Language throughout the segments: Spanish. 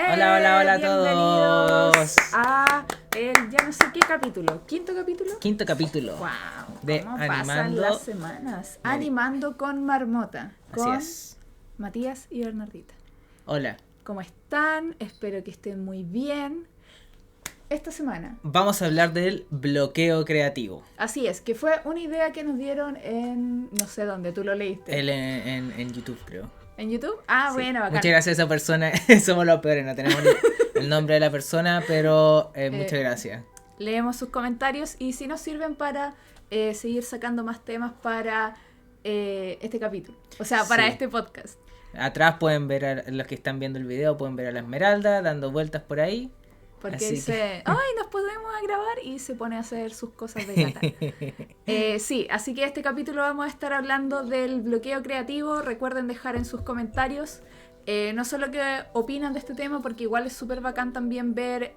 Hola, hola, hola a Bienvenidos todos. a el ya no sé qué capítulo. ¿Quinto capítulo? Quinto capítulo. Wow, de cómo Animando. pasan las semanas. Animando con Marmota. Así Con es. Matías y Bernardita. Hola. ¿Cómo están? Espero que estén muy bien. Esta semana. Vamos a hablar del bloqueo creativo. Así es, que fue una idea que nos dieron en... no sé dónde, tú lo leíste. En YouTube, creo. ¿En YouTube? Ah, Sí. bueno, bacán. Muchas gracias a esa persona. Somos los peores, no tenemos el nombre de la persona, pero muchas gracias. Leemos sus comentarios y si nos sirven para seguir sacando más temas para este capítulo. O sea, para Sí. este podcast. Atrás pueden ver a los que están viendo el video, pueden ver a la Esmeralda dando vueltas por ahí. Porque Así dice, ¡ay, nos podemos grabar! Y se pone a hacer sus cosas de gata. Sí, así que este capítulo vamos a estar hablando del bloqueo creativo. Recuerden dejar en sus comentarios no solo qué opinan de este tema, porque igual es súper bacán también ver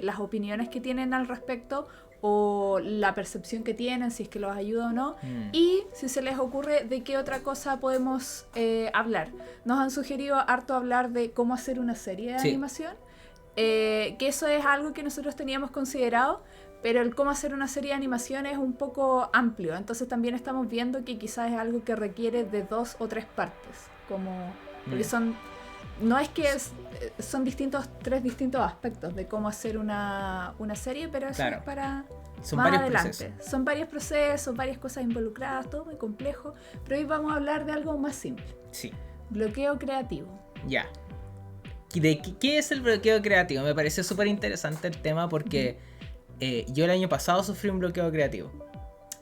las opiniones que tienen al respecto o la percepción que tienen, si es que los ayuda o no, y si se les ocurre de qué otra cosa podemos hablar. Nos han sugerido harto hablar de cómo hacer una serie de animación. Que eso es algo que nosotros teníamos considerado, pero el cómo hacer una serie de animación es un poco amplio, entonces también estamos viendo que quizás es algo que requiere de 2 o 3 partes, como porque son no es que son tres distintos aspectos de cómo hacer una serie, pero eso es para son más varios adelante. Procesos. Son varios procesos, varias cosas involucradas, todo muy complejo, pero hoy vamos a hablar de algo más simple. Sí. Bloqueo creativo. Ya. ¿Qué es el bloqueo creativo? Me pareció súper interesante el tema porque yo el año pasado sufrí un bloqueo creativo.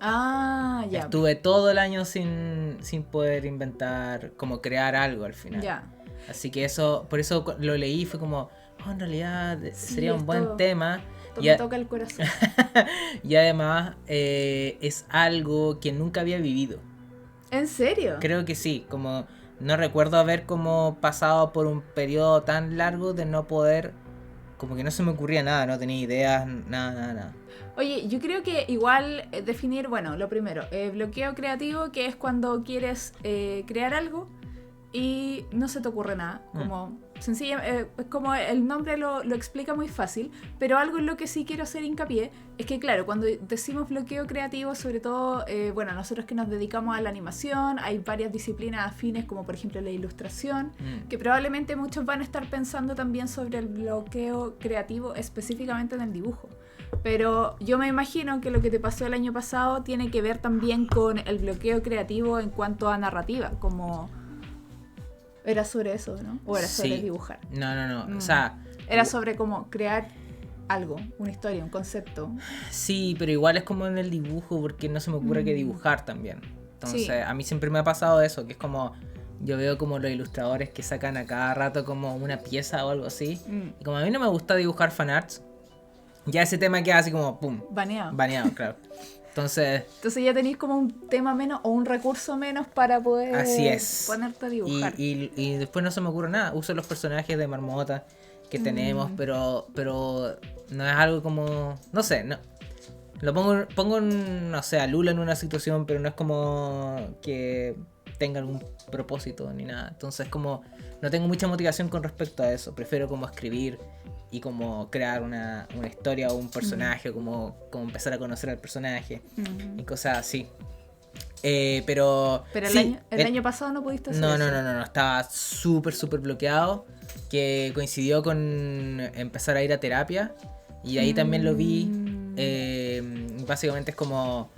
Ah, ya. Estuve todo el año sin poder inventar, como crear algo al final. Ya. Así que por eso lo leí y fue como, en realidad sería un buen tema. Esto me toca el corazón. Y además es algo que nunca había vivido. ¿En serio? Creo que sí, como no recuerdo haber como pasado por un periodo tan largo de no poder, como que no se me ocurría nada, no tenía ideas, nada. Oye, yo creo que igual definir, bueno, lo primero, bloqueo creativo, que es cuando quieres crear algo y no se te ocurre nada, como como el nombre lo explica muy fácil, pero algo en lo que sí quiero hacer hincapié es que claro, cuando decimos bloqueo creativo, sobre todo, bueno, nosotros que nos dedicamos a la animación, hay varias disciplinas afines como por ejemplo la ilustración, que probablemente muchos van a estar pensando también sobre el bloqueo creativo específicamente en el dibujo. Pero yo me imagino que lo que te pasó el año pasado tiene que ver también con el bloqueo creativo en cuanto a narrativa, como... Era sobre eso, ¿no? O era sobre dibujar. No. O sea... Era sobre cómo crear algo, una historia, un concepto. Sí, pero igual es como en el dibujo porque no se me ocurre que dibujar también. Entonces, a mí siempre me ha pasado eso, que es como... Yo veo como los ilustradores que sacan a cada rato como una pieza o algo así. Y como a mí no me gusta dibujar fanarts, ya ese tema queda así como pum. Baneado, claro. Entonces ya tenéis como un tema menos o un recurso menos para poder así es. Ponerte a dibujar. Y después no se me ocurre nada. Uso los personajes de Marmota que tenemos, pero no es algo como... No sé, no. Lo pongo no sé, a Lula en una situación, pero no es como que tenga algún propósito ni nada. Entonces como no tengo mucha motivación con respecto a eso. Prefiero como escribir y como crear una historia o un personaje, como empezar a conocer al personaje y cosas así. Pero sí, el año pasado no pudiste hacer eso. No, estaba súper bloqueado, que coincidió con empezar a ir a terapia y ahí también lo vi. Básicamente es como,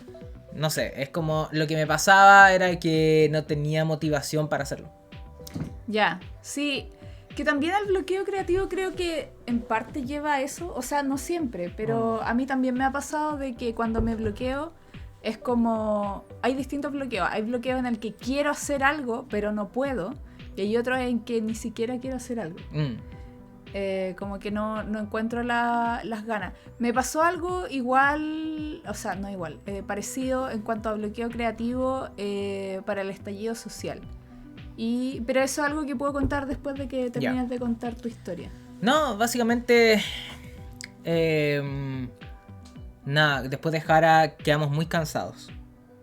no sé, es como lo que me pasaba era que no tenía motivación para hacerlo. Ya, sí. Que también el bloqueo creativo creo que en parte lleva a eso, o sea, no siempre, pero a mí también me ha pasado de que cuando me bloqueo es como, hay distintos bloqueos, hay bloqueos en el que quiero hacer algo pero no puedo, y hay otros en que ni siquiera quiero hacer algo. Como que no encuentro las ganas. Me pasó algo igual, o sea, no igual, parecido en cuanto a bloqueo creativo para el estallido social. Pero eso es algo que puedo contar después de que termines de contar tu historia. No, básicamente nada, después de Jara quedamos muy cansados.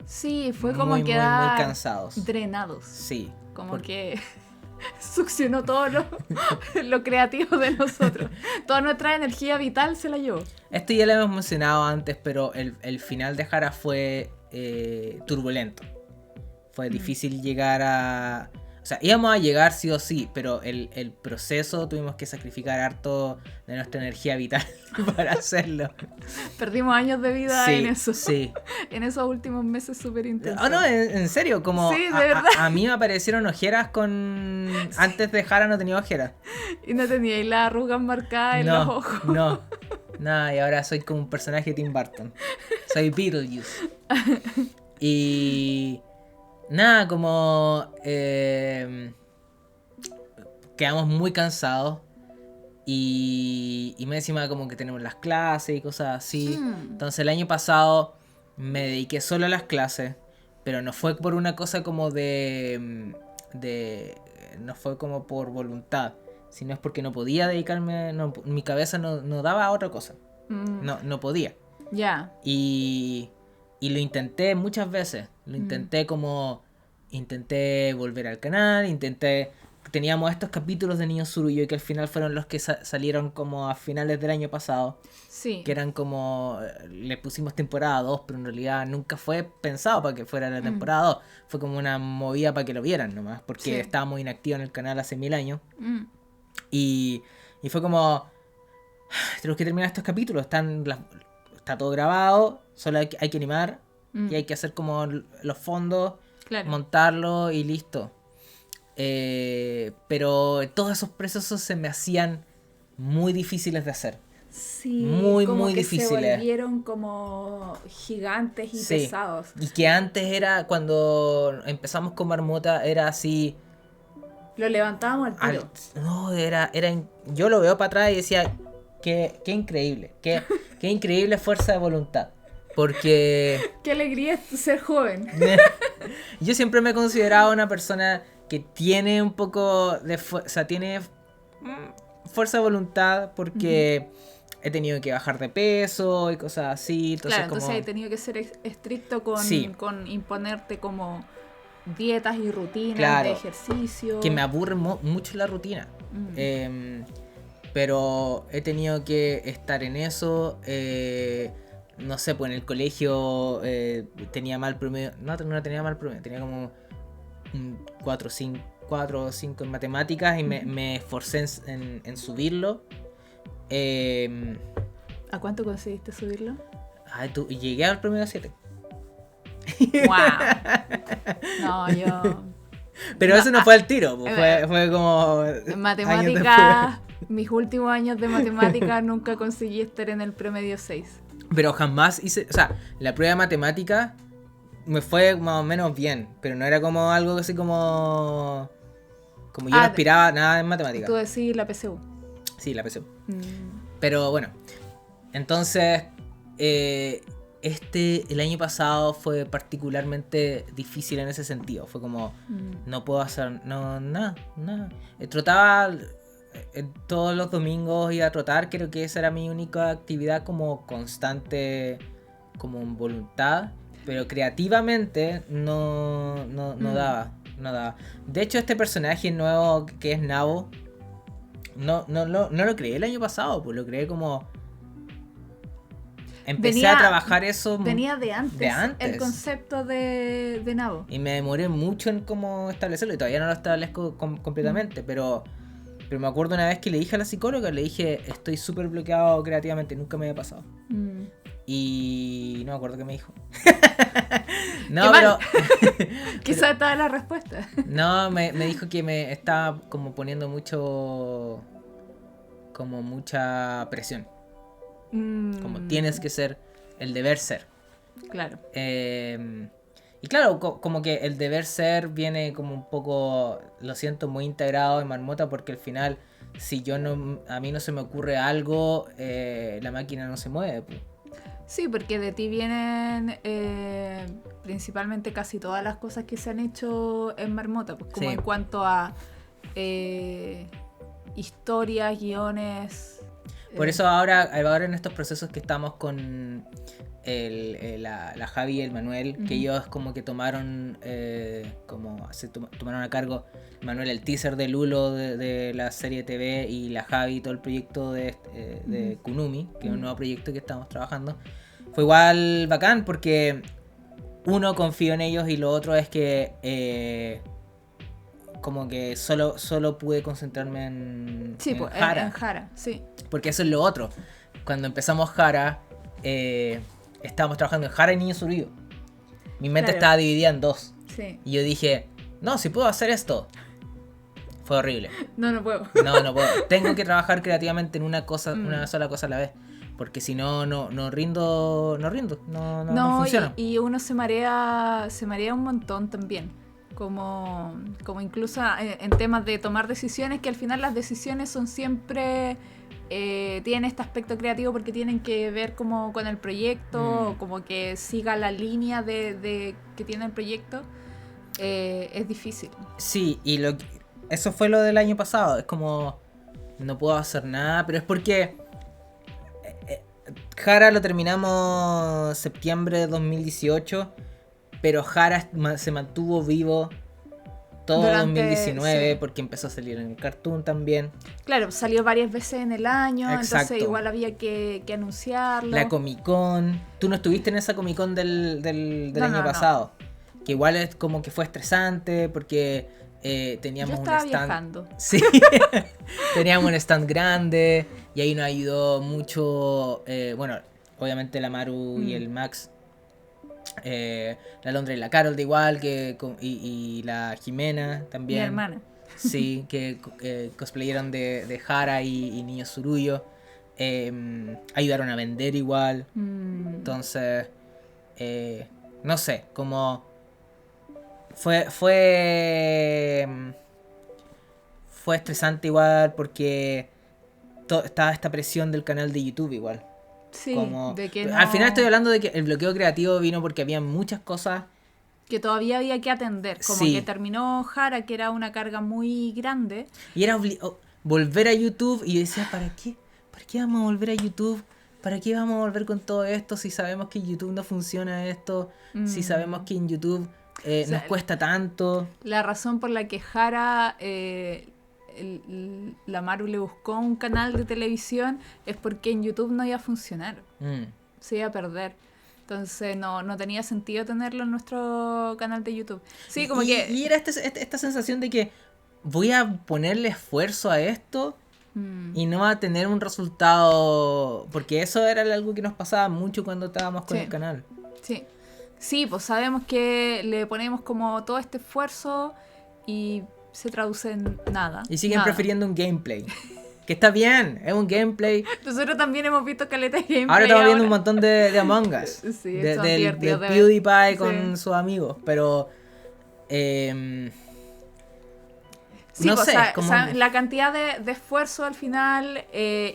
Sí, fue como muy cansados. drenados. Sí. Como que succionó todo lo creativo de nosotros. Toda nuestra energía vital se la llevó. Esto ya lo hemos mencionado antes, pero el final de Hara fue turbulento. Fue difícil llegar a... O sea, íbamos a llegar sí o sí, pero el proceso tuvimos que sacrificar harto de nuestra energía vital para hacerlo. Perdimos años de vida en eso. Sí. En esos últimos meses súper intensos. Oh, no, en serio, como Sí, de verdad. a mí me aparecieron ojeras con... Antes de Hara no tenía ojeras. Y no teníais las arrugas marcadas en los ojos. No, nada, y ahora soy como un personaje de Tim Burton. Soy Beetlejuice. Y... Nada, como quedamos muy cansados y me encima como que tenemos las clases y cosas así. Entonces el año pasado me dediqué solo a las clases, pero no fue por una cosa como no fue como por voluntad, sino es porque no podía dedicarme, mi cabeza no daba a otra cosa. No podía. Ya. Y lo intenté muchas veces. Lo intenté intenté volver al canal, teníamos estos capítulos de Niño Surullo que al final fueron los que salieron como a finales del año pasado. Sí. Que eran como, le pusimos temporada 2, pero en realidad nunca fue pensado para que fuera la temporada 2. Fue como una movida para que lo vieran nomás, porque estábamos inactivos en el canal hace 1000 años. Y fue como, tenemos que terminar estos capítulos, está todo grabado, solo hay que animar y hay que hacer como los fondos, montarlo y listo. Pero todos esos procesos se me hacían muy difíciles de hacer. Sí, muy que difíciles. Se volvieron como gigantes y pesados. Y que antes era, cuando empezamos con Marmota, era así... Lo levantábamos al tiro. No, yo lo veo para atrás y decía, qué increíble, qué increíble fuerza de voluntad. Porque... Qué alegría ser joven. Yo siempre me he considerado una persona que tiene un poco de... O sea, tiene fuerza de voluntad porque he tenido que bajar de peso y cosas así. Entonces he tenido que ser estricto con imponerte como dietas y rutinas de ejercicio. Que me aburre mucho la rutina. Pero he tenido que estar en eso. No sé, pues en el colegio tenía mal promedio. No tenía mal promedio, tenía como 4 o 5 en matemáticas y me esforcé en subirlo. ¿A cuánto conseguiste subirlo? Llegué al promedio 7. ¡Wow! No, yo... Pero eso no fue al tiro, fue como... En matemáticas, mis últimos años de matemáticas nunca conseguí estar en el promedio 6. Pero jamás hice... O sea, la prueba de matemática me fue más o menos bien, pero no era como algo así como... Como yo no aspiraba nada en matemática. Tú decís la PSU. Sí, la PSU. Pero bueno, entonces... el año pasado fue particularmente difícil en ese sentido. Fue como, no puedo hacer nada. Trotaba todos los domingos, iba a trotar. Creo que esa era mi única actividad como constante, como en voluntad. Pero creativamente no daba. De hecho, este personaje nuevo que es Nabo, no lo creé el año pasado, pues lo creé como... Empecé a trabajar eso. Venía de antes. El concepto de Nabo. Y me demoré mucho en cómo establecerlo. Y todavía no lo establezco completamente. Pero me acuerdo una vez que le dije a la psicóloga, le dije, estoy súper bloqueado creativamente. Nunca me había pasado. Y no me acuerdo qué me dijo. No, pero... Quizá estaba la respuesta. No, me dijo que me estaba como poniendo mucha presión. Como tienes que ser, el deber ser. Claro. Y claro, como que el deber ser viene como un poco, lo siento, muy integrado en Marmota, porque al final, si a mí no se me ocurre algo, la máquina no se mueve. Pues. Sí, porque de ti vienen principalmente casi todas las cosas que se han hecho en Marmota, pues como en cuanto a historias, guiones... Por eso ahora en estos procesos que estamos con la Javi y el Manuel, que ellos como que tomaron tomaron a cargo Manuel el teaser de Lulo de la serie TV y la Javi todo el proyecto de Kunumi, que es un nuevo proyecto que estamos trabajando. Fue igual bacán porque uno, confío en ellos, y lo otro es que como que solo pude concentrarme en Hara. En Hara, sí. Porque eso es lo otro. Cuando empezamos Hara, estábamos trabajando en Hara y Niño Tsuruyo. Mi mente estaba dividida en dos. Sí. Y yo dije, no, si puedo hacer esto. Fue horrible. No puedo. No puedo. Tengo que trabajar creativamente en una sola cosa a la vez. Porque si no rindo. No funciona. Y uno se marea un montón también. Como incluso en temas de tomar decisiones, que al final las decisiones son siempre... tienen este aspecto creativo porque tienen que ver como con el proyecto, o como que siga la línea de que tiene el proyecto. Es difícil. Sí, y eso fue lo del año pasado. Es como, no puedo hacer nada, pero es porque Hara lo terminamos septiembre de 2018, pero Hara se mantuvo vivo todo durante 2019, sí. porque empezó a salir en el Cartoon también. Claro, salió varias veces en el año. Exacto. Entonces igual había que anunciarlo. La Comic Con. ¿Tú no estuviste en esa Comic Con del año pasado? Que igual es como que fue estresante porque teníamos un stand. Viajando. Sí, teníamos un stand grande y ahí nos ayudó mucho. Bueno, obviamente la Maru y el Max. La Londra y la Carol de igual, y la Jimena también. Mi hermana. Sí, que cosplayeron de Hara y Niño Tsuruyo. Ayudaron a vender igual. Entonces, no sé, como fue estresante igual porque estaba esta presión del canal de YouTube igual. Sí, de que Al final estoy hablando de que el bloqueo creativo vino porque había muchas cosas que todavía había que atender. Como que terminó Hara, que era una carga muy grande. Y era volver a YouTube, y yo decía, ¿para qué? ¿Para qué vamos a volver a YouTube? ¿Para qué vamos a volver con todo esto si sabemos que en YouTube no funciona esto? Si sabemos que en YouTube nos cuesta tanto. La razón por la que Hara... la Maru le buscó un canal de televisión es porque en YouTube no iba a funcionar, se iba a perder. Entonces no tenía sentido tenerlo en nuestro canal de YouTube. Sí, como que... Y era esta sensación de que voy a ponerle esfuerzo a esto y no va a tener un resultado, porque eso era algo que nos pasaba mucho cuando estábamos con el canal. Sí, pues sabemos que le ponemos como todo este esfuerzo y se traduce en nada. Y siguen prefiriendo un gameplay. Que está bien, es un gameplay. Nosotros también hemos visto caleta de gameplay. Ahora estamos viendo un montón de Among Us. Sí, del PewDiePie con sus amigos. Pero sí, no sé. O sea, la cantidad de esfuerzo al final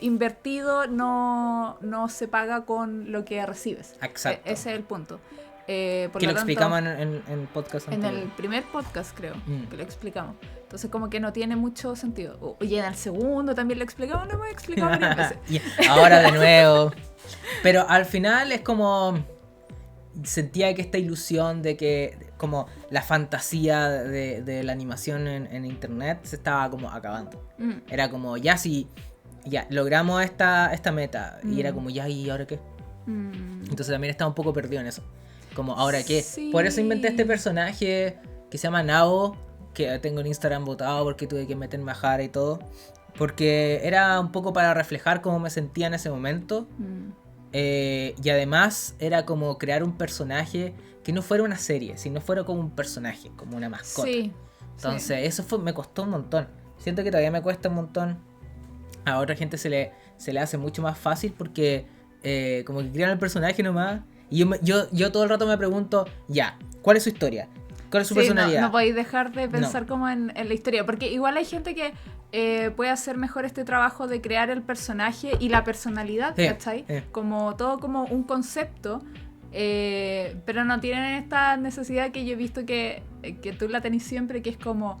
invertido no se paga con lo que recibes. Exacto. Ese es el punto. Que lo explicamos en el podcast anterior. En el primer podcast, creo, que lo explicamos. Entonces, como que no tiene mucho sentido. Y en el segundo también lo explicamos, lo hemos explicado varias veces. Ahora de nuevo. Pero al final es como... Sentía que esta ilusión de que... Como la fantasía de la animación en internet se estaba como acabando. Era como, ya logramos esta meta. Y era como, ¿y ahora qué? Entonces también estaba un poco perdido en eso. Como, ¿ahora qué? Sí. Por eso inventé este personaje que se llama Nao, que tengo en Instagram botado porque tuve que meterme a Hara y todo. Porque era un poco para reflejar cómo me sentía en ese momento. Y además era como crear un personaje que no fuera una serie, sino fuera como un personaje, como una mascota. Sí. Entonces eso me costó un montón. Siento que todavía me cuesta un montón. A otra gente se le hace mucho más fácil porque como que crean el personaje nomás. Y yo todo el rato me pregunto, ¿cuál es su historia? ¿Cuál es su personalidad? No podéis dejar de pensar como en la historia. Porque igual hay gente que puede hacer mejor este trabajo de crear el personaje y la personalidad, ¿cachai? Como todo como un concepto. Pero no tienen esta necesidad que yo he visto que tú la tenés siempre, que es como,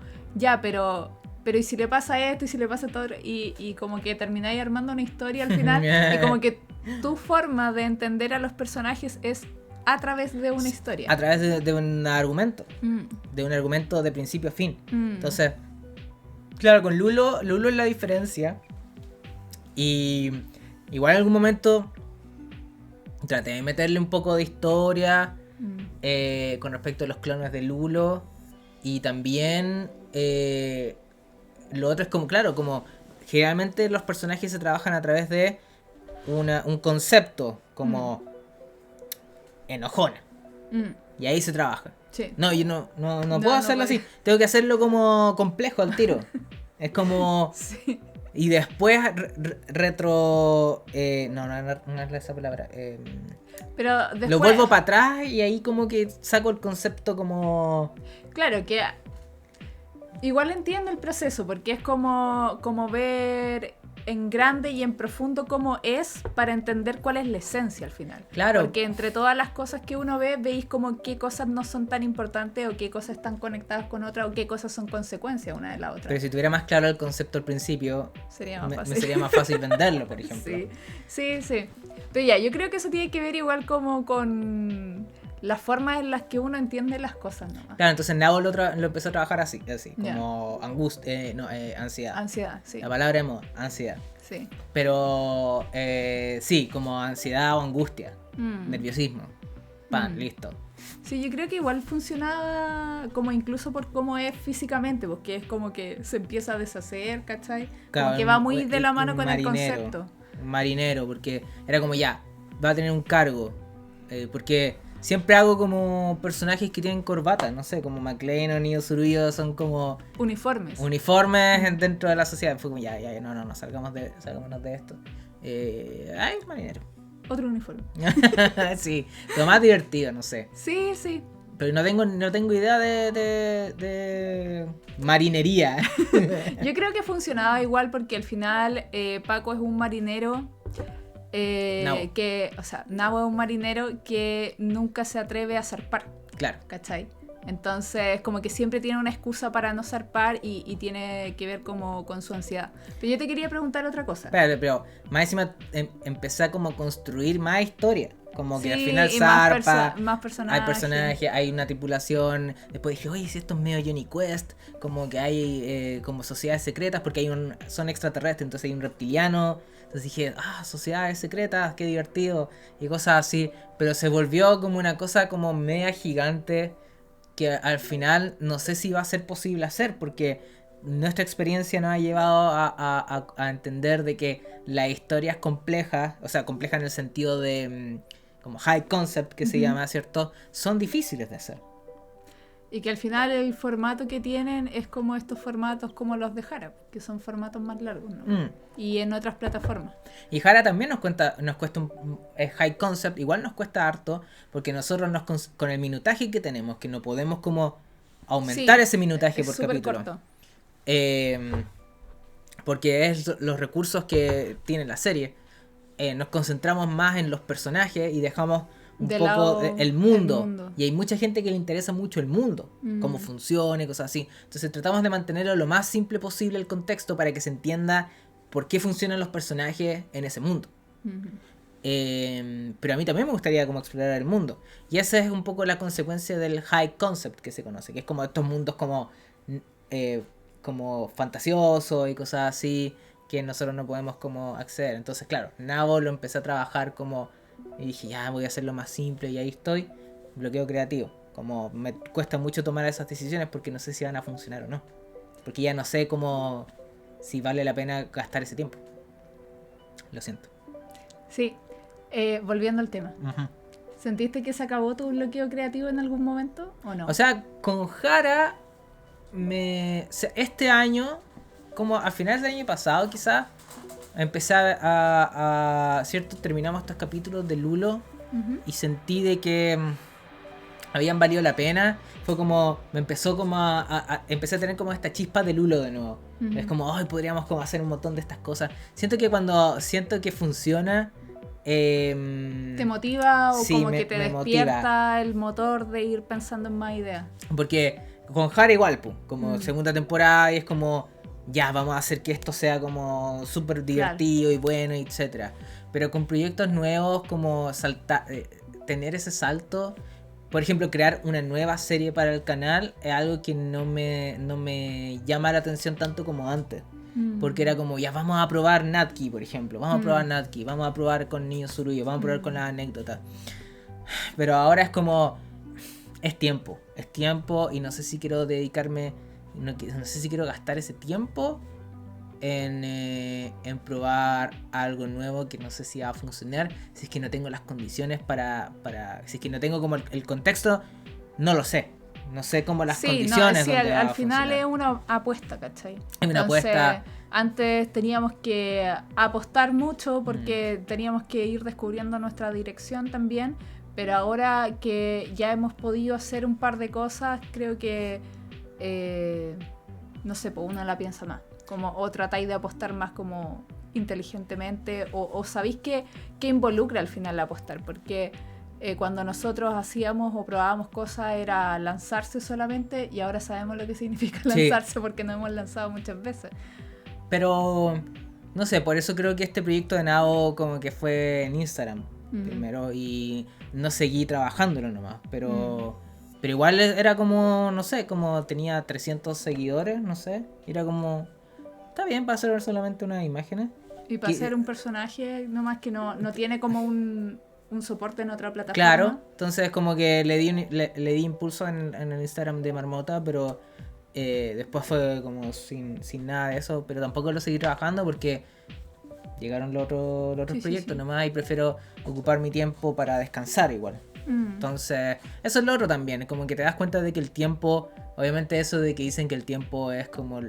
pero ¿y si le pasa esto? ¿Y si le pasa todo? Y como que termináis armando una historia al final y como que tu forma de entender a los personajes es a través de una historia. A través de un argumento. Mm, De un argumento de principio a fin. mm, Entonces, claro, con Lulo es la diferencia. Y igual en algún momento traté de meterle un poco de historia con respecto a los clones de Lulo. Y también lo otro es como, claro, como generalmente los personajes se trabajan a través de un concepto como enojona. mm, Y ahí se trabaja. sí. No, yo no No, puedo no hacerlo puede. así. Tengo que hacerlo como complejo al tiro. Es como... Sí. Y después retro... no es esa palabra. Pero después, Lo vuelvo para atrás y ahí como que saco el concepto como... claro que igual entiendo el proceso, porque es como ver en grande y en profundo cómo es para entender cuál es la esencia al final. Claro. Porque entre todas las cosas que uno ve, veis como qué cosas no son tan importantes o qué cosas están conectadas con otras o qué cosas son consecuencia una de la otra. Pero si tuviera más claro el concepto al principio, Sería más me fácil. sería más fácil venderlo, por ejemplo. Sí. Pero ya, yo creo que eso tiene que ver igual como con las formas en las que uno entiende las cosas nomás. Claro, entonces Nabo lo empezó a trabajar así Ya. como ansiedad. Ansiedad, sí. La palabra es ansiedad. Sí. Pero sí, como ansiedad o angustia, nerviosismo. Listo. Sí, yo creo que igual funcionaba como incluso por cómo es físicamente, porque es como que se empieza a deshacer, ¿cachai? Claro, Como que va muy de la mano un con el marinero, concepto. Un marinero, porque era como ya, va a tener un cargo. Porque siempre hago como personajes que tienen corbata, no sé, como McLean o Neo Surullo son como Uniformes. uniformes dentro de la sociedad. Fue como ya, no, salgámonos de esto. Marinero. Otro uniforme. Sí, lo más divertido, no sé. Sí. Pero no tengo idea de marinería. Yo creo que funcionaba igual porque al final Paco es un marinero Nabo. Nabo es un marinero que nunca se atreve a zarpar, Claro. ¿cachai? Entonces como que siempre tiene una excusa para no zarpar y tiene que ver como con su ansiedad. Pero yo te quería preguntar otra cosa. Espérate, pero más encima empecé a como construir más historia. Como que Sí, al final y zarpa, más personajes. hay personajes, hay una tripulación. Después dije, oye, si esto es medio Johnny Quest, como que hay como sociedades secretas, porque son extraterrestres, entonces hay un reptiliano. Entonces dije, sociedades secretas, qué divertido, y cosas así. Pero se volvió como una cosa como media gigante que al final no sé si va a ser posible hacer, porque nuestra experiencia nos ha llevado a entender de que la historia es compleja, o sea, compleja en el sentido de como high concept que se llama, ¿cierto? Son difíciles de hacer. Y que al final el formato que tienen es como estos formatos como los de Jara, que son formatos más largos, ¿no? Y en otras plataformas. Y Jara también nos cuesta high concept, igual nos cuesta harto, porque nosotros con el minutaje que tenemos, que no podemos como aumentar ese minutaje por capítulo. Corto. Porque es los recursos que tiene la serie. Nos concentramos más en los personajes y dejamos un de poco lado el mundo. Y hay mucha gente que le interesa mucho el mundo, cómo funciona y cosas así. Entonces tratamos de mantenerlo lo más simple posible el contexto para que se entienda por qué funcionan los personajes en ese mundo. Pero a mí también me gustaría como explorar el mundo. Y esa es un poco la consecuencia del high concept que se conoce, que es como estos mundos como fantasiosos y cosas así que nosotros no podemos como acceder. Entonces, claro, Nabo lo empecé a trabajar como... Y dije, ya voy a hacerlo más simple y ahí estoy. Bloqueo creativo. Como me cuesta mucho tomar esas decisiones porque no sé si van a funcionar o no. Porque ya no sé cómo... si vale la pena gastar ese tiempo. Lo siento. Sí. Volviendo al tema. ¿Sentiste que se acabó tu bloqueo creativo en algún momento o no? O sea, con Jara... este año... como a finales del año pasado quizás... empecé ¿cierto? Terminamos estos capítulos de Lulo y sentí de que habían valido la pena. Fue como, me empezó como empecé a tener como esta chispa de Lulo de nuevo. Es como, ay, podríamos como hacer un montón de estas cosas. Siento que cuando siento que funciona, ¿te motiva o sí, como que te me despierta motiva. el motor de ir pensando en más ideas? Porque con Jara igual, como segunda temporada y es como... ya, vamos a hacer que esto sea como súper Claro. divertido y bueno, etcétera. Pero con proyectos nuevos, como tener ese salto, por ejemplo, crear una nueva serie para el canal, es algo que no me llama la atención tanto como antes. Porque era como, ya vamos a probar Natki, por ejemplo. Vamos a probar Natki, vamos a probar con Niño Surullo, vamos a probar con las anécdotas. Pero ahora es como, es tiempo y no sé si quiero dedicarme, no sé si quiero gastar ese tiempo en probar algo nuevo que no sé si va a funcionar, si es que no tengo las condiciones para si es que no tengo como el contexto, no lo sé. No sé cómo las condiciones. Sí, donde al final es una apuesta, ¿cachai? Es una apuesta. Antes teníamos que apostar mucho porque teníamos que ir descubriendo nuestra dirección también, pero ahora que ya hemos podido hacer un par de cosas, creo que, no sé, pues uno la piensa más, como, o tratáis de apostar más como inteligentemente, o sabéis que involucra al final apostar, porque cuando nosotros hacíamos o probábamos cosas era lanzarse solamente, y ahora sabemos lo que significa lanzarse, sí, porque nos hemos lanzado muchas veces. Pero no sé, por eso creo que este proyecto de Nao como que fue en Instagram primero, y no seguí trabajándolo nomás, pero igual era como, no sé, como tenía 300 seguidores, no sé, era como, está bien para hacer solamente unas imágenes. Y para ser un personaje nomás que no tiene como un soporte en otra plataforma. Claro, entonces como que le di impulso en el Instagram de Marmota, pero después fue como sin nada de eso, pero tampoco lo seguí trabajando porque llegaron los otros proyectos nomás, y prefiero ocupar mi tiempo para descansar igual. Entonces, eso es lo otro también, es como que te das cuenta de que el tiempo, obviamente eso de que dicen que el tiempo es como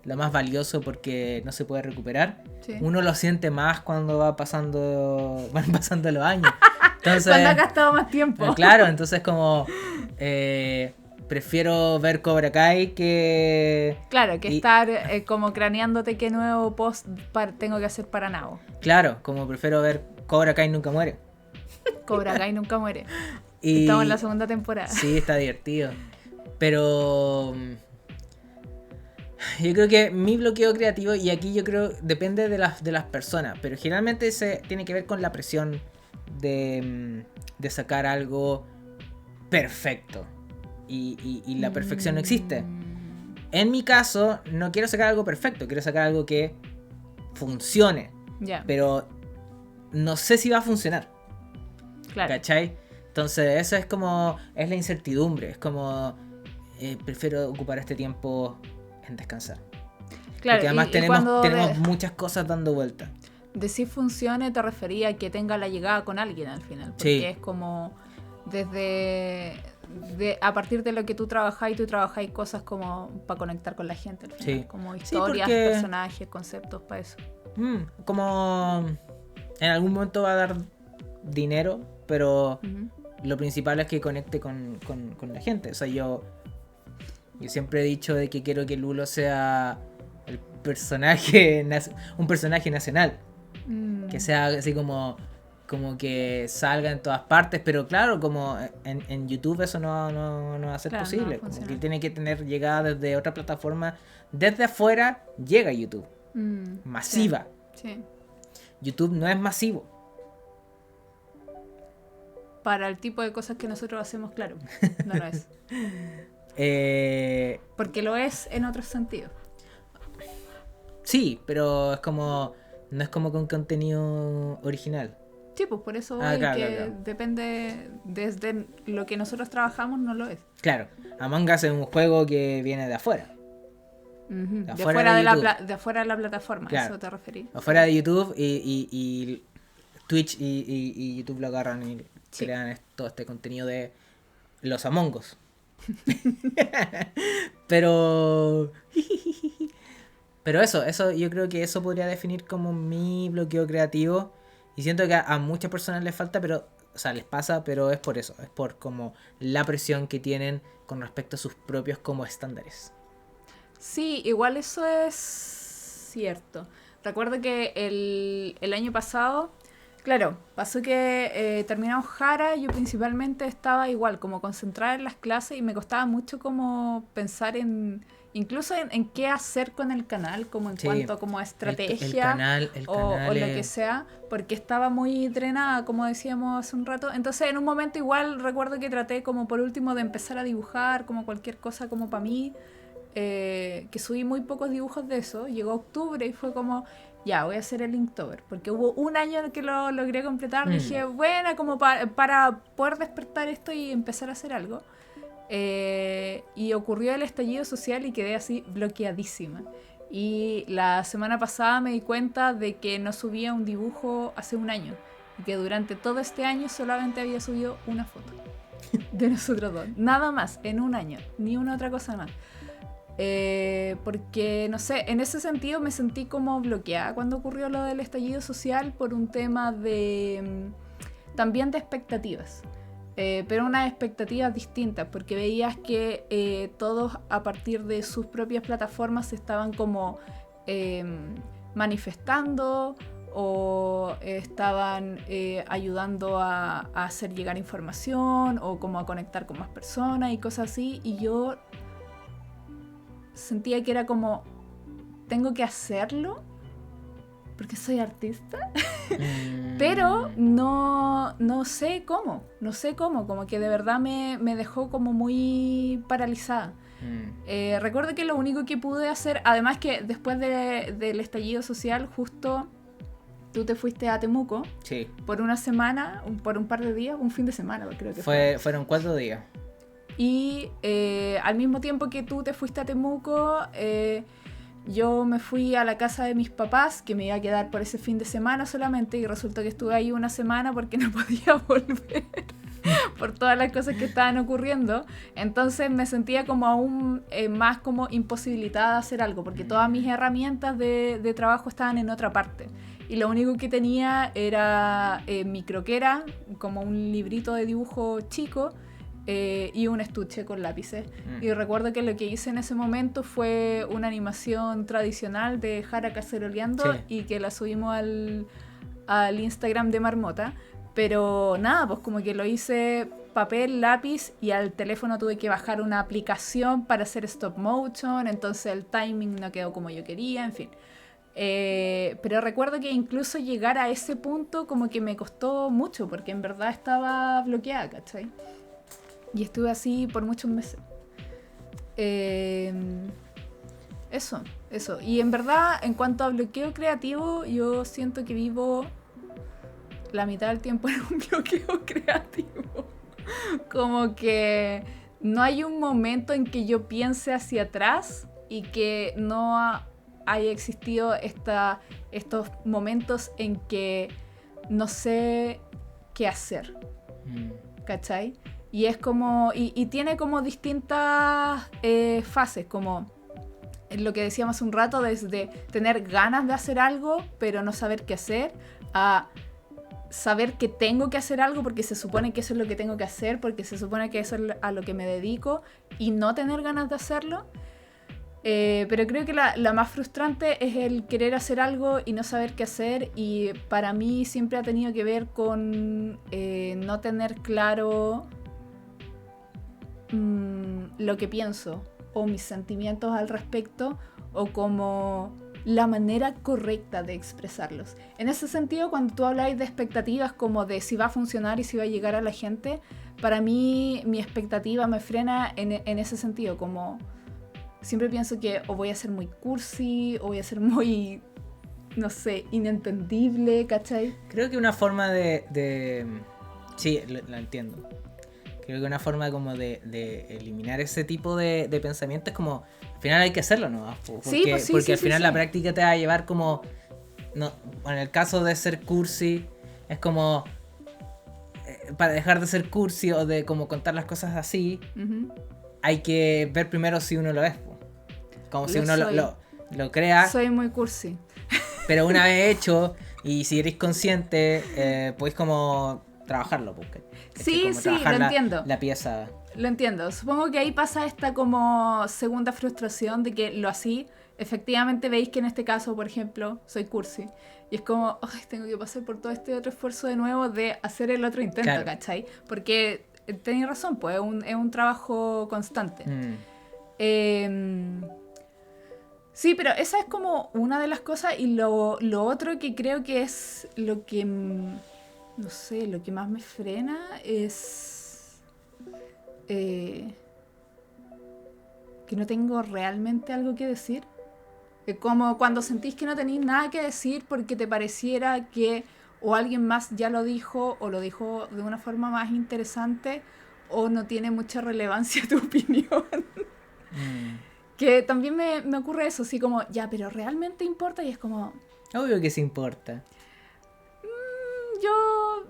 lo más valioso porque no se puede recuperar. Sí. Uno lo siente más cuando van pasando los años. Entonces, cuando ha gastado más tiempo. Claro, entonces como prefiero ver Cobra Kai que... Claro, que estar como craneándote qué nuevo post tengo que hacer para Nao. Claro, como prefiero ver Cobra Kai nunca muere. Cobra Kai nunca muere. Estamos en la segunda temporada. Sí, está divertido. Pero... yo creo que mi bloqueo creativo, y aquí yo creo depende de las personas, pero generalmente tiene que ver con la presión de sacar algo perfecto, y la perfección no existe. En mi caso no quiero sacar algo perfecto, quiero sacar algo que funcione, pero no sé si va a funcionar. Claro. ¿Cachai? Entonces eso es la incertidumbre, es como prefiero ocupar este tiempo en descansar. Claro, porque además tenemos muchas cosas dando vueltas. Decir funcione te refería a que tenga la llegada con alguien al final, porque es como a partir de lo que tú trabajáis cosas como para conectar con la gente al final, como historias, personajes, conceptos para eso. Como en algún momento va a dar dinero, pero lo principal es que conecte con la gente. O sea, yo siempre he dicho de que quiero que Lulo sea un personaje nacional. Que sea así como que salga en todas partes, pero claro, como en YouTube eso no va a ser posible. No como que tiene que tener llegada desde otra plataforma. Desde afuera llega YouTube. Masiva. Sí. YouTube no es masivo. Para el tipo de cosas que nosotros hacemos, claro, no lo es. Porque lo es en otros sentidos. Sí, pero es como... no es como con contenido original. Sí, pues por eso claro. Depende, desde lo que nosotros trabajamos no lo es. Claro, Among Us es un juego que viene de afuera. De afuera de la plataforma, claro. Eso te referí. Afuera de YouTube, y Twitch y YouTube lo agarran y crean todo este contenido de los Among Us. Pero eso yo creo que eso podría definir como mi bloqueo creativo, y siento que a muchas personas les falta, pero o sea, les pasa, pero es por eso, es por como la presión que tienen con respecto a sus propios como estándares. Sí, igual eso es cierto. Recuerdo que el año pasado, claro, pasó que terminamos Jara, yo principalmente estaba igual, como concentrada en las clases, y me costaba mucho como pensar en incluso en qué hacer con el canal, como en Sí, cuanto como a estrategia el o canal lo que sea, porque estaba muy drenada, como decíamos hace un rato. Entonces en un momento igual recuerdo que traté como por último de empezar a dibujar, como cualquier cosa como para mí, que subí muy pocos dibujos de eso. Llegó octubre y fue como, ya, voy a hacer el Inktober, porque hubo un año en el que lo logré completar. Dije, bueno, como para poder despertar esto y empezar a hacer algo. Y ocurrió el estallido social y quedé así bloqueadísima. Y la semana pasada me di cuenta de que no subía un dibujo hace un año y que durante todo este año solamente había subido una foto de nosotros dos, nada más, en un año, ni una otra cosa más. Porque, no sé, en ese sentido me sentí como bloqueada cuando ocurrió lo del estallido social por un tema de también de expectativas. Pero unas expectativas distintas, porque veías que todos a partir de sus propias plataformas se estaban como manifestando o estaban ayudando a hacer llegar información o como a conectar con más personas y cosas así, y yo sentía que era como, tengo que hacerlo porque soy artista, pero no sé cómo, como que de verdad me dejó como muy paralizada. Recuerdo que lo único que pude hacer, además que después del estallido social, justo tú te fuiste a Temuco, Sí. Por una semana, por un par de días, un fin de semana creo que fue. Fueron 4 días. Y al mismo tiempo que tú te fuiste a Temuco, yo me fui a la casa de mis papás, que me iba a quedar por ese fin de semana solamente, y resultó que estuve ahí una semana porque no podía volver por todas las cosas que estaban ocurriendo. Entonces me sentía como aún más como imposibilitada de hacer algo, porque todas mis herramientas de trabajo estaban en otra parte. Y lo único que tenía era mi croquera, como un librito de dibujo chico, y un estuche con lápices. Y recuerdo que lo que hice en ese momento fue una animación tradicional de Jara caceroleando, Sí. y que la subimos al Instagram de Marmota. Pero nada, pues como que lo hice papel, lápiz, y al teléfono tuve que bajar una aplicación para hacer stop motion, entonces el timing no quedó como yo quería, en fin. Pero recuerdo que incluso llegar a ese punto como que me costó mucho, porque en verdad estaba bloqueada, ¿cachai? Y estuve así por muchos meses. Eso. Y en verdad, en cuanto a bloqueo creativo, yo siento que vivo la mitad del tiempo en un bloqueo creativo. Como que no hay un momento en que yo piense hacia atrás y que no haya existido estos momentos en que no sé qué hacer. ¿Cachai? Y es como. Y tiene como distintas fases, como lo que decíamos hace un rato, desde tener ganas de hacer algo, pero no saber qué hacer, a saber que tengo que hacer algo porque se supone que eso es lo que tengo que hacer, porque se supone que eso es a lo que me dedico, y no tener ganas de hacerlo. Pero creo que la más frustrante es el querer hacer algo y no saber qué hacer, y para mí siempre ha tenido que ver con no tener claro lo que pienso o mis sentimientos al respecto, o como la manera correcta de expresarlos. En ese sentido, cuando tú habláis de expectativas como de si va a funcionar y si va a llegar a la gente, para mí mi expectativa me frena en ese sentido, como siempre pienso que o voy a ser muy cursi o voy a ser muy, no sé, inentendible, ¿cachai? Creo que una forma de... Sí, lo entiendo. Creo que una forma como de eliminar ese tipo de pensamientos es como, al final hay que hacerlo, ¿no? Porque al final la práctica te va a llevar como, no, en el caso de ser cursi, es como, para dejar de ser cursi o de como contar las cosas así, hay que ver primero si uno lo es. Como si uno lo crea. Soy muy cursi. Pero una vez hecho, y si eres consciente, podéis como trabajarlo, porque sí, lo entiendo. La pieza. Lo entiendo. Supongo que ahí pasa esta como segunda frustración de que lo así. Efectivamente veis que en este caso, por ejemplo, soy cursi. Y es como, ay, tengo que pasar por todo este otro esfuerzo de nuevo de hacer el otro intento, claro. ¿Cachai? Porque tenéis razón, pues es un trabajo constante. Sí, pero esa es como una de las cosas y lo otro que creo que es lo que, no sé, lo que más me frena es que no tengo realmente algo que decir. Como cuando sentís que no tenéis nada que decir porque te pareciera que o alguien más ya lo dijo o lo dijo de una forma más interesante o no tiene mucha relevancia tu opinión. Que también me ocurre eso, así como, ya, pero ¿realmente importa? Y es como... Obvio que sí importa. Yo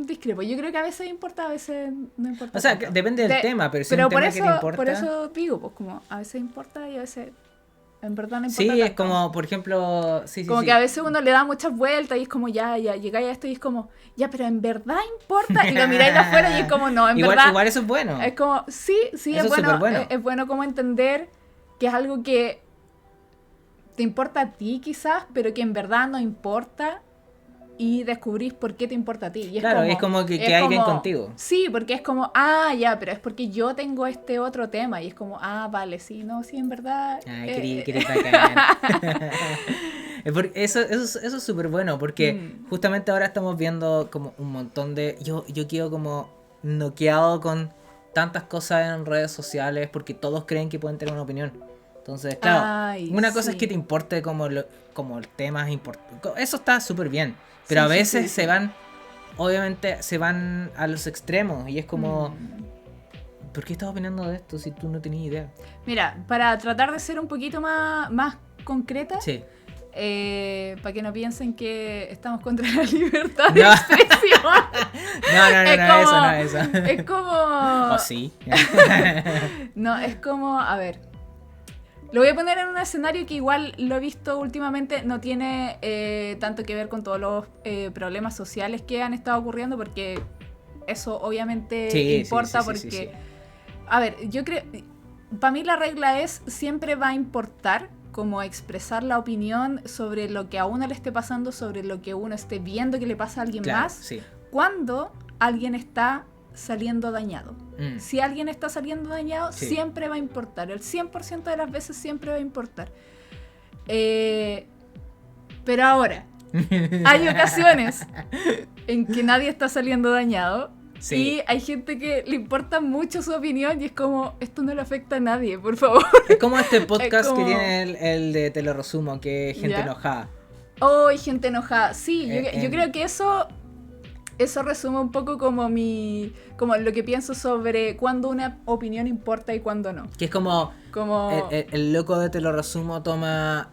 discrepo. Yo creo que a veces importa, a veces no importa. O sea, tanto. depende del tema, pero si es un por tema eso, que te importa... por eso digo, pues como a veces importa y a veces en verdad no importa Sí, tanto. es como, por ejemplo... Sí, como sí. que a veces uno le da muchas vueltas y es como, ya, llegáis a esto y es como, ya, pero en verdad importa. Y lo miráis de afuera y es como, no, en verdad... Igual eso es bueno. Es como, sí, Eso es es bueno. superbueno. Es bueno como entender que es algo que te importa a ti quizás, pero que en verdad no importa y descubrís por qué te importa a ti. Y Claro, es como que hay bien contigo. Sí, porque es como, ya, pero es porque yo tengo este otro tema y es como, vale, sí, no, sí, en verdad... Ay, querí bacán. Eso es súper bueno porque justamente ahora estamos viendo como un montón de... Yo quedo como noqueado con tantas cosas en redes sociales porque todos creen que pueden tener una opinión. Entonces, claro, una cosa es que te importe como el tema es importante. Eso está súper bien. Pero a veces obviamente se van a los extremos y es como... ¿Por qué estás opinando de esto si tú no tenías idea? Mira, para tratar de ser un poquito más concreta... Sí. Para que no piensen que estamos contra la libertad de expresión. No, eso. Es como... ¿O sí? No, es como... A ver. Lo voy a poner en un escenario que igual lo he visto últimamente. No tiene tanto que ver con todos los problemas sociales que han estado ocurriendo, porque eso obviamente importa porque... Sí. A ver, yo creo... Para mí la regla es siempre va a importar como expresar la opinión sobre lo que a uno le esté pasando, sobre lo que uno esté viendo que le pasa a alguien más, cuando alguien está saliendo dañado. Si alguien está saliendo dañado, siempre va a importar. El 100% de las veces siempre va a importar. Pero ahora, hay ocasiones en que nadie está saliendo dañado. Sí. Y hay gente que le importa mucho su opinión y es como, esto no le afecta a nadie, por favor. Es como este podcast que tiene el de Te lo resumo, que es gente enojada. Hay gente enojada. Sí, yo creo que eso resume un poco como lo que pienso sobre cuándo una opinión importa y cuándo no. Que es como el loco de Te lo resumo toma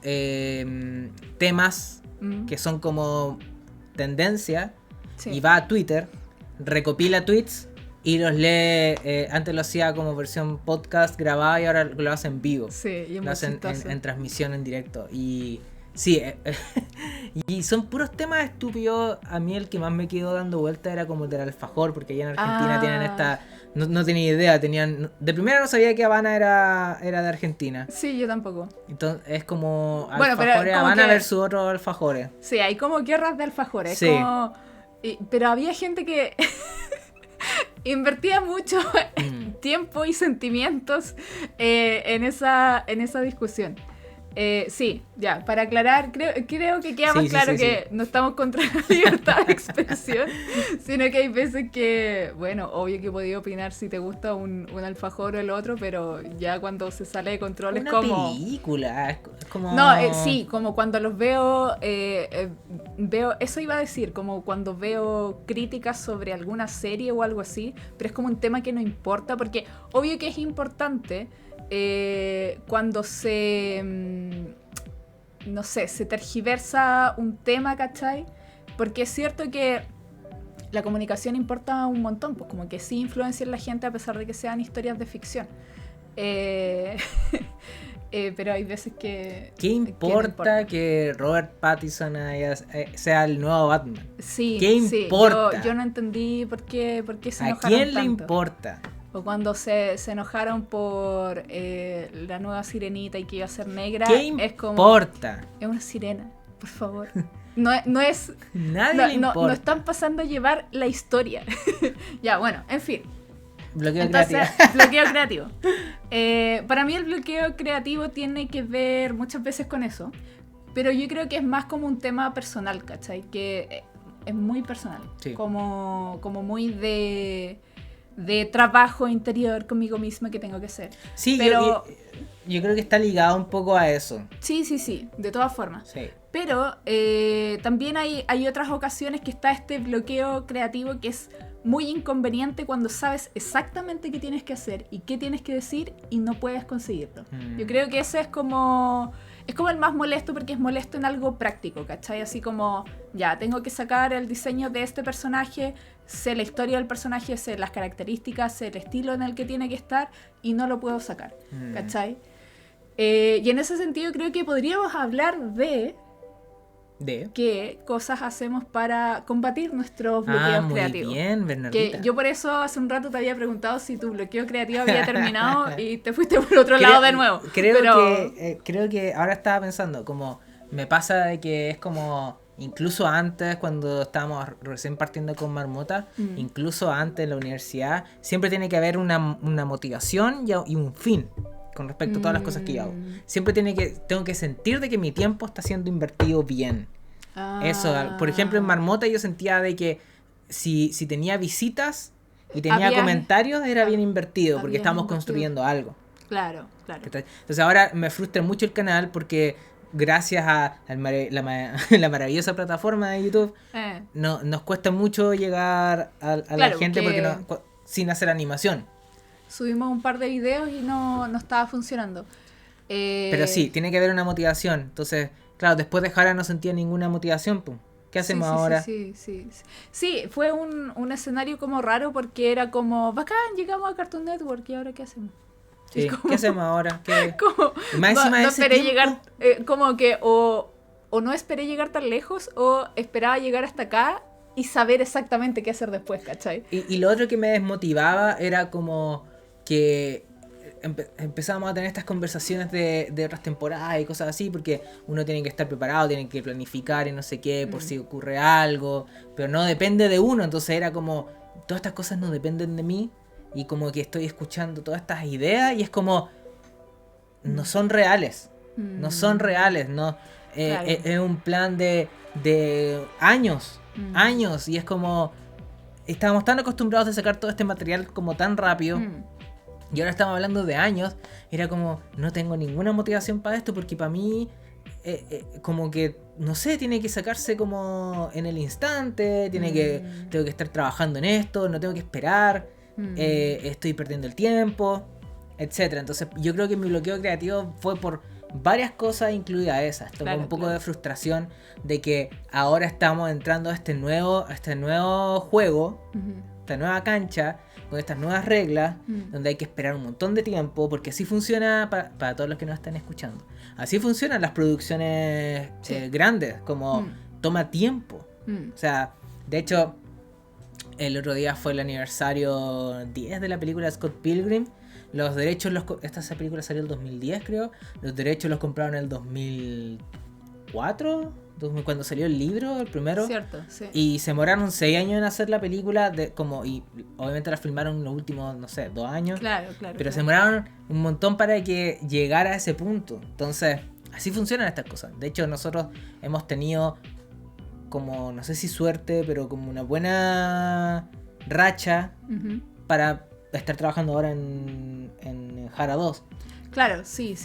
temas que son como tendencia y va a Twitter, recopila tweets y los lee. Antes lo hacía como versión podcast grabada y ahora lo hace en vivo. Sí, y lo hace en transmisión en directo. Y sí, y son puros temas estúpidos. A mí el que más me quedó dando vuelta era como el del alfajor, porque allá en Argentina tienen esta... No tenía idea, de primera no sabía que Habana era de Argentina. Sí, yo tampoco. Entonces es como alfajores Habana versus otros alfajores. Sí, hay como guerras de alfajores. Sí. Pero había gente que invertía mucho tiempo y sentimientos en esa discusión. Sí, ya, para aclarar, creo que queda más claro que no estamos contra la libertad de expresión, sino que hay veces que, bueno, obvio que podía opinar si te gusta un alfajor o el otro, pero ya cuando se sale de control es como... Una película, es como... No, sí, como cuando los veo, eso iba a decir, como cuando veo críticas sobre alguna serie o algo así, pero es como un tema que no importa, porque obvio que es importante... cuando no sé, se tergiversa un tema, ¿cachai? Porque es cierto que la comunicación importa un montón, pues como que sí influencia en la gente a pesar de que sean historias de ficción. Pero hay veces que... ¿Qué importa que Robert Pattinson sea el nuevo Batman? Sí, ¿qué importa? Sí, yo no entendí por qué se enojaron ¿A quién tanto? le importa? O cuando se enojaron por la nueva sirenita y que iba a ser negra. ¿Qué importa? Es una sirena, por favor. No es... Nadie le importa. No están pasando a llevar la historia. Ya, bueno, en fin. Bloqueo Entonces, creativo. bloqueo creativo. Para mí el bloqueo creativo tiene que ver muchas veces con eso, pero yo creo que es más como un tema personal, ¿cachai? Que es muy personal, Sí. como muy de trabajo interior conmigo misma que tengo que hacer. Sí, pero yo creo que está ligado un poco a eso. sí, de todas formas. Sí. Pero también hay otras ocasiones que está este bloqueo creativo que es muy inconveniente cuando sabes exactamente qué tienes que hacer y qué tienes que decir y no puedes conseguirlo. Yo creo que ese es como el más molesto porque es molesto en algo práctico, ¿cachai? Así como, ya, tengo que sacar el diseño de este personaje, sé la historia del personaje, sé las características, sé el estilo en el que tiene que estar y no lo puedo sacar, ¿cachai? Y en ese sentido creo que podríamos hablar de qué cosas hacemos para combatir nuestros bloqueos muy creativos. bien, Bernardita. Que yo por eso hace un rato te había preguntado si tu bloqueo creativo había terminado y te fuiste por otro lado de nuevo. Creo que ahora estaba pensando, como me pasa de que es como, incluso antes cuando estábamos recién partiendo con Marmota, incluso antes en la universidad, siempre tiene que haber una motivación y un fin con respecto a todas las cosas que yo hago. Siempre tengo que sentir de que mi tiempo está siendo invertido bien. Eso, por ejemplo, en Marmota yo sentía de que si tenía visitas y tenía comentarios era bien invertido porque estábamos construyendo algo. Claro. Entonces ahora me frustra mucho el canal porque gracias a la maravillosa plataforma de YouTube nos cuesta mucho llegar a la gente porque sin hacer animación. Subimos un par de videos y no estaba funcionando. Pero sí, tiene que haber una motivación. Entonces, claro, después de Hara no sentía ninguna motivación. Pum. ¿Qué hacemos ahora? Sí, fue un escenario como raro porque era como, bacán, llegamos a Cartoon Network y ahora ¿qué hacemos? Sí, ¿qué hacemos ahora? Como, no esperé llegar, como que o no esperé llegar tan lejos o esperaba llegar hasta acá y saber exactamente qué hacer después, ¿cachai? Y lo otro que me desmotivaba era como que empezamos a tener estas conversaciones de otras temporadas y cosas así, porque uno tiene que estar preparado, tiene que planificar y no sé qué, por si ocurre algo, pero no depende de uno, entonces era como, todas estas cosas no dependen de mí, y como que estoy escuchando todas estas ideas, y es como, no son reales, no, Claro. es un plan de años, y es como, estábamos tan acostumbrados a sacar todo este material como tan rápido, y ahora estamos hablando de años. Era como, no tengo ninguna motivación para esto porque para mí como que, no sé, tiene que sacarse como en el instante, tengo que estar trabajando en esto, no tengo que esperar, estoy perdiendo el tiempo, etcétera. Entonces yo creo que mi bloqueo creativo fue por varias cosas, incluida esa. Esto fue un poco de frustración de que ahora estamos entrando a este nuevo juego, esta nueva cancha, con estas nuevas reglas, donde hay que esperar un montón de tiempo, porque así funciona, para todos los que nos están escuchando, así funcionan las producciones grandes, como toma tiempo. O sea, de hecho, el otro día fue el aniversario 10 de la película Scott Pilgrim. Los derechos, esta película salió en el 2010, creo. Los derechos los compraron en el 2004, cuando salió el libro, el primero. Cierto, sí. Y se demoraron 6 años en hacer la película, y obviamente la filmaron en los últimos, no sé, 2 años. Claro. Pero se demoraron un montón para que llegara a ese punto. Entonces, así funcionan estas cosas. De hecho, nosotros hemos tenido como, no sé si suerte, pero como una buena racha para estar trabajando ahora en Hara 2. Claro, sí.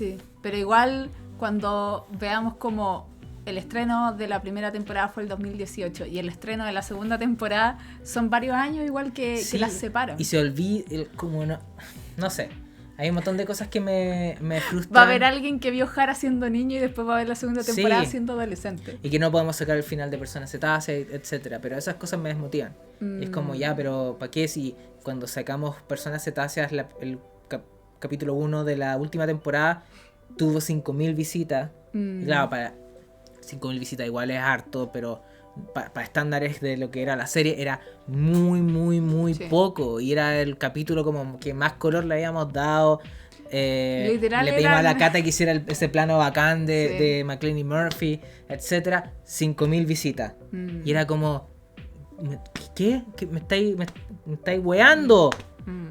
Pero igual cuando veamos como el estreno de la primera temporada fue el 2018 y el estreno de la segunda temporada son varios años igual que las separan. Y se olvida, como no sé. Hay un montón de cosas que me frustran. Va a haber alguien que vio Hara siendo niño y después va a ver la segunda temporada siendo adolescente. Y que no podemos sacar el final de Personas Cetáceas, etcétera. Pero esas cosas me desmotivan. Y es como, ya, pero ¿para qué si cuando sacamos Personas Cetáceas el capítulo 1 de la última temporada tuvo 5.000 visitas? Y claro, para 5.000 visitas igual es harto, pero para estándares de lo que era la serie era muy poco, y era el capítulo como que más color le habíamos dado. Le pedimos a la Cata que hiciera ese plano bacán de McLean y Murphy, etcétera. 5.000 visitas. Y era como, ¿qué? ¿Me estáis weando?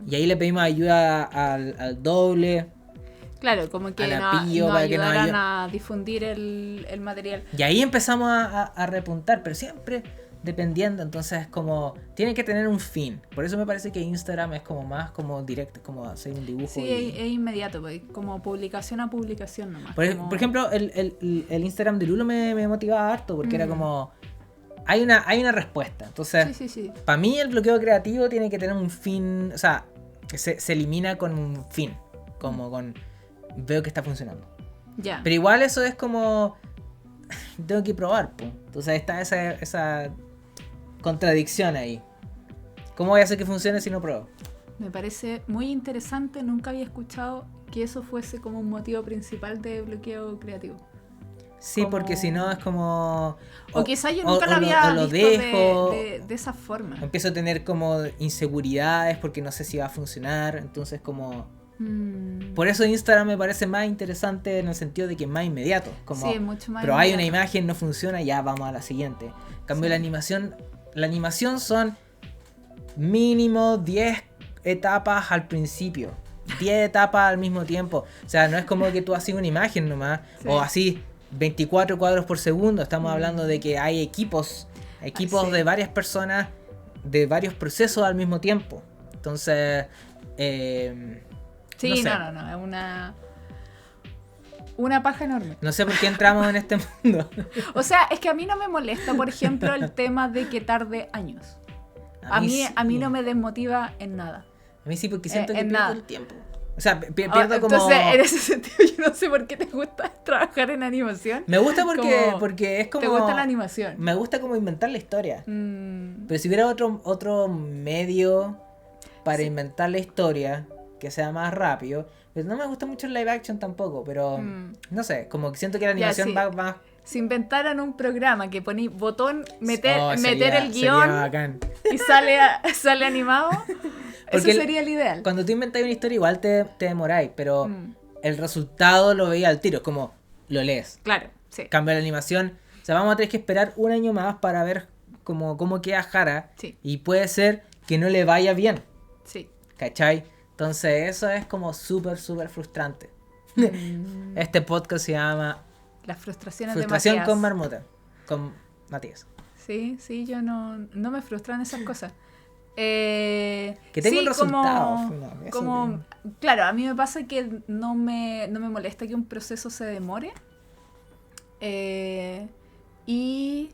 Y ahí le pedimos ayuda al doble. Claro, como que a la nos Pío para que nos ayudaran ayude. a difundir el material. Y ahí empezamos a repuntar, pero siempre dependiendo, entonces como tiene que tener un fin. Por eso me parece que Instagram es como más como directo, como hacer un dibujo. Sí, es inmediato, pues, como publicación a publicación nomás. Por ejemplo, el Instagram de Lulo me motivaba harto porque era como hay una respuesta. Entonces, Sí. para mí el bloqueo creativo tiene que tener un fin, o sea, se elimina con un fin, como con veo que está funcionando. Ya. Pero igual eso es como tengo que probar, pues. Entonces está esa contradicción ahí. ¿Cómo voy a hacer que funcione si no pruebo? Me parece muy interesante, nunca había escuchado que eso fuese como un motivo principal de bloqueo creativo. Sí, como... porque si no es como... O quizás yo nunca lo había lo visto dejo, de esa forma. empiezo a tener como inseguridades porque no sé si va a funcionar, entonces como... Por eso Instagram me parece más interesante en el sentido de que es más inmediato. Como, sí, es mucho más pero hay inmediato. una imagen, no funciona, ya vamos a la siguiente. En cambio la animación son mínimo 10 etapas al principio. 10 etapas al mismo tiempo. O sea, no es como que tú haces una imagen nomás. Sí. O así 24 cuadros por segundo. Estamos hablando de que hay equipos sí. de varias personas, de varios procesos al mismo tiempo. Entonces... sí, no, sé. No, es una paja enorme. No sé por qué entramos en este mundo. O sea, es que a mí no me molesta, por ejemplo, el tema de que tarde años. A mí no me desmotiva en nada. A mí sí, porque siento que pierdo el tiempo. O sea, pierdo como... Entonces, en ese sentido, yo no sé por qué te gusta trabajar en animación. Me gusta porque es como... ¿Te gusta la animación? Me gusta como inventar la historia. Pero si hubiera otro medio para inventar la historia que sea más rápido... Pues no me gusta mucho el live action tampoco, pero... No sé, como que siento que la animación va más... Si inventaran un programa que poní botón, meter el guión y sale animado... Porque eso sería el ideal. Cuando tú inventas una historia igual te demoráis, pero el resultado lo veía al tiro, es como lo lees. Claro, sí. Cambia la animación. O sea, vamos a tener que esperar un año más para ver cómo queda Hara. Sí. Y puede ser que no le vaya bien. Sí. ¿Cachai? Entonces eso es como súper, súper frustrante. Este podcast se llama... Las frustraciones Frustración de Matías. con Marmota. Con Matías. Sí, yo no me frustran esas cosas. Que tenga un resultado. Claro, a mí me pasa que no me molesta que un proceso se demore. Y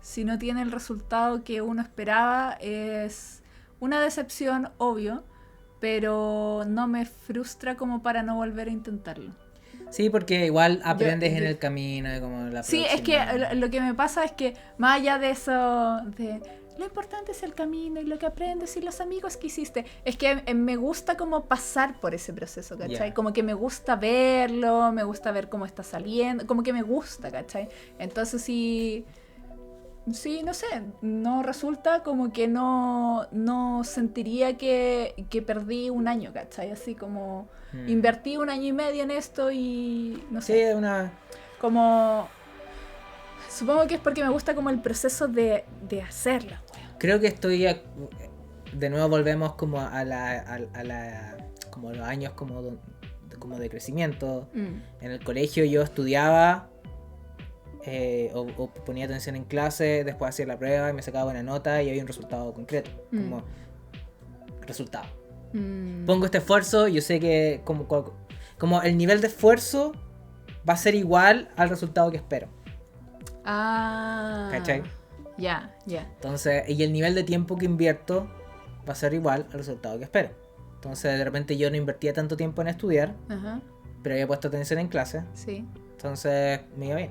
si no tiene el resultado que uno esperaba, es una decepción, obvio, pero no me frustra como para no volver a intentarlo. Sí, porque igual aprendes en el camino. Como la sí, es que lo que me pasa es que más allá de eso... Lo importante es el camino y lo que aprendes y los amigos que hiciste. Es que me gusta como pasar por ese proceso, ¿cachai? Yeah. Como que me gusta verlo, me gusta ver cómo está saliendo, como que me gusta, ¿cachai? Entonces sí, no sé, no resulta como que no sentiría que perdí un año, ¿cachai? Así como invertí 1 año y medio en esto y no sé. Sí, como... Supongo que es porque me gusta como el proceso de hacerlo. Creo que de nuevo volvemos como a como los años como de crecimiento. En el colegio yo estudiaba o ponía atención en clase, después hacía la prueba y me sacaba buena nota y había un resultado concreto. Como resultado. Pongo este esfuerzo y yo sé que como el nivel de esfuerzo va a ser igual al resultado que espero. ¿Cachai? Ya. Entonces, y el nivel de tiempo que invierto va a ser igual al resultado que espero. Entonces, de repente yo no invertía tanto tiempo en estudiar, pero había puesto atención en clase. Sí. Entonces, me iba bien.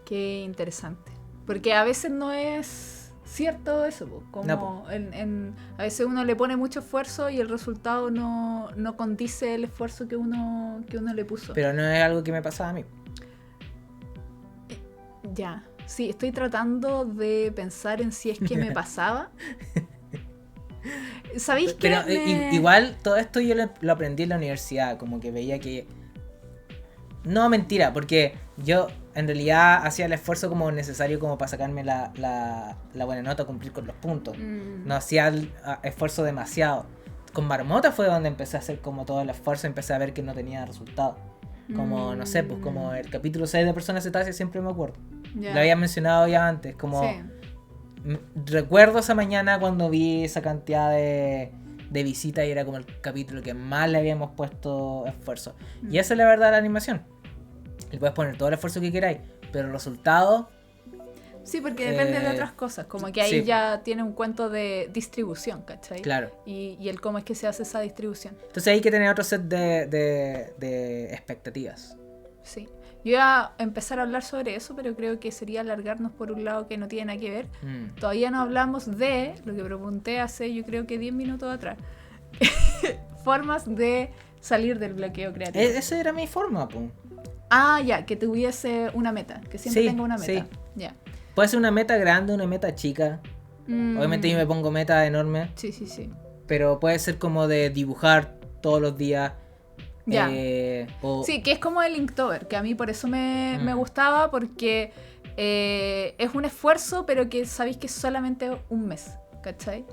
Qué interesante. Porque a veces no es cierto eso, como no, a veces uno le pone mucho esfuerzo y el resultado no condice el esfuerzo que uno le puso. Pero no es algo que me pasaba a mí. Ya, sí, estoy tratando de pensar en si es que me pasaba. ¿Sabéis qué? Pero igual todo esto yo lo aprendí en la universidad, como que veía que... No, mentira, porque yo en realidad hacía el esfuerzo como necesario como para sacarme la buena nota, cumplir con los puntos. No hacía el esfuerzo demasiado. Con Marmota fue donde empecé a hacer como todo el esfuerzo, empecé a ver que no tenía resultado. Como, no sé, pues como el capítulo 6 de Persona Cetácea siempre me acuerdo. Ya. Lo había mencionado ya antes, como... Sí. Recuerdo esa mañana cuando vi esa cantidad de visitas y era como el capítulo que más le habíamos puesto esfuerzo. Y esa es la verdad de la animación. Le puedes poner todo el esfuerzo que queráis, pero el resultado... Sí, porque depende de otras cosas, como que ahí sí. ya tiene un cuento de distribución, ¿cachai? Claro. Y el cómo es que se hace esa distribución. Entonces hay que tener otro set de expectativas. Sí. Yo iba a empezar a hablar sobre eso, pero creo que sería alargarnos por un lado que no tiene nada que ver. Todavía no hablamos de lo que pregunté hace, yo creo que 10 minutos atrás. Formas de salir del bloqueo creativo. Esa era mi forma, pues. Ah, ya, que tuviese una meta, que siempre Sí, tenga una meta. sí. Ya. Puede ser una meta grande, una meta chica. Obviamente yo me pongo meta enorme, Sí, sí, sí. pero puede ser como de dibujar todos los días. Ya. O... Sí, que es como el Inktober, que a mí por eso me gustaba, porque es un esfuerzo, pero que sabéis que es solamente un mes, ¿cachai?